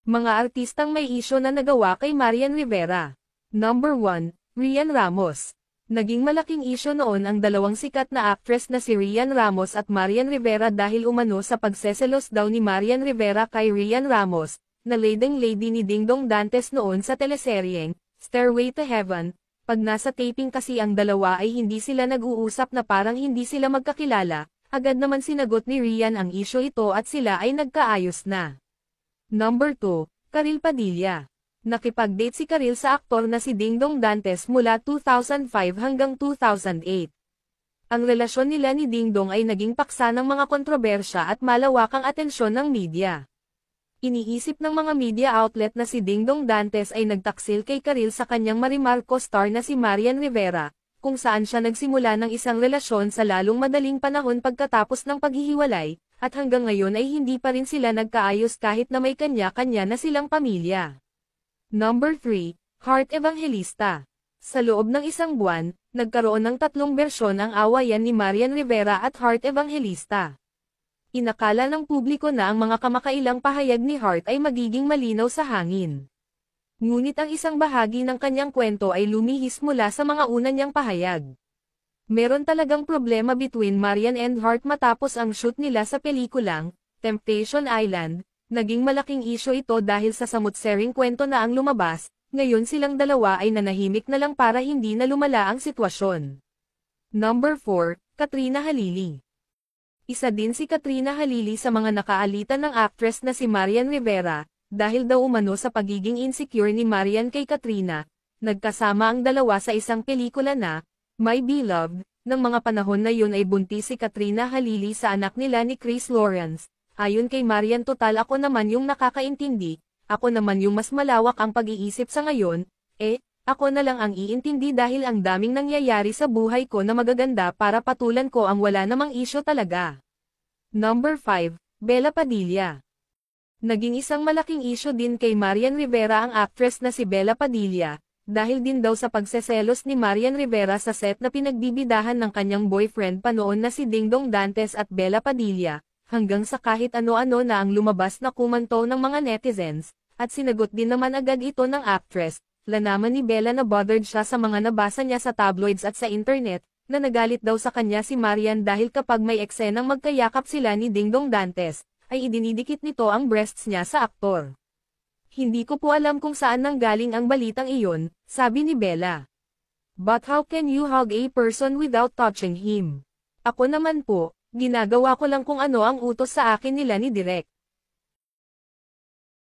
Mga artistang may isyo na nagawa kay Marian Rivera. Number 1, Rian Ramos. Naging malaking isyo noon ang dalawang sikat na actress na si Rian Ramos at Marian Rivera dahil umano sa pagseselos daw ni Marian Rivera kay Rian Ramos, na leading lady ni Dingdong Dantes noon sa teleseryeng Stairway to Heaven. Pag nasa taping kasi ang dalawa ay hindi sila nag-uusap na parang hindi sila magkakilala, agad naman sinagot ni Rian ang isyo ito at sila ay nagkaayos na. Number 2, Karil Padilla. Nakipag-date si Karil sa aktor na si Dingdong Dantes mula 2005 hanggang 2008. Ang relasyon nila ni Dingdong ay naging paksa ng mga kontrobersya at malawakang atensyon ng media. Iniisip ng mga media outlet na si Dingdong Dantes ay nagtaksil kay Karil sa kanyang Marimar co-star na si Marian Rivera, kung saan siya nagsimula ng isang relasyon sa lalong madaling panahon pagkatapos ng paghihiwalay, at hanggang ngayon ay hindi pa rin sila nagkaayos kahit na may kanya-kanya na silang pamilya. Number 3, Heart Evangelista. Sa loob ng isang buwan, nagkaroon ng tatlong bersyon ang awayan ni Marian Rivera at Heart Evangelista. Inakala ng publiko na ang mga kamakailang pahayag ni Heart ay magiging malinaw sa hangin. Ngunit ang isang bahagi ng kanyang kwento ay lumihis mula sa mga una niyang pahayag. Meron talagang problema between Marian and Heart matapos ang shoot nila sa pelikulang Temptation Island. Naging malaking isyo ito dahil sa samut-sering kwento na ang lumabas, ngayon silang dalawa ay nanahimik na lang para hindi na lumala ang sitwasyon. Number 4, Katrina Halili. Isa din si Katrina Halili sa mga nakaalitan ng actress na si Marian Rivera, dahil daw umano sa pagiging insecure ni Marian kay Katrina. Nagkasama ang dalawa sa isang pelikula na My Beloved. Nang mga panahon na yun ay buntis si Katrina Halili sa anak nila ni Chris Lawrence. Ayon kay Marian, total ako naman yung nakakaintindi, ako naman yung mas malawak ang pag-iisip sa ngayon, ako na lang ang iintindi dahil ang daming nangyayari sa buhay ko na magaganda para patulan ko ang wala namang isyo talaga. Number 5, Bella Padilla. Naging isang malaking isyo din kay Marian Rivera ang actress na si Bella Padilla, dahil din daw sa pagseselos ni Marian Rivera sa set na pinagbibidahan ng kanyang boyfriend pa noon na si Dingdong Dantes at Bella Padilla. Hanggang sa kahit ano-ano na ang lumabas na kumanto ng mga netizens, at sinagot din naman agad ito ng actress. Lanaman ni Bella na bothered siya sa mga nabasa niya sa tabloids at sa internet, na nagalit daw sa kanya si Marian dahil kapag may eksenang magkayakap sila ni Dingdong Dantes, ay idinidikit nito ang breasts niya sa aktor. Hindi ko po alam kung saan nanggaling ang balitang iyon, sabi ni Bella. But how can you hug a person without touching him? Ako naman po, ginagawa ko lang kung ano ang utos sa akin nila ni Direk.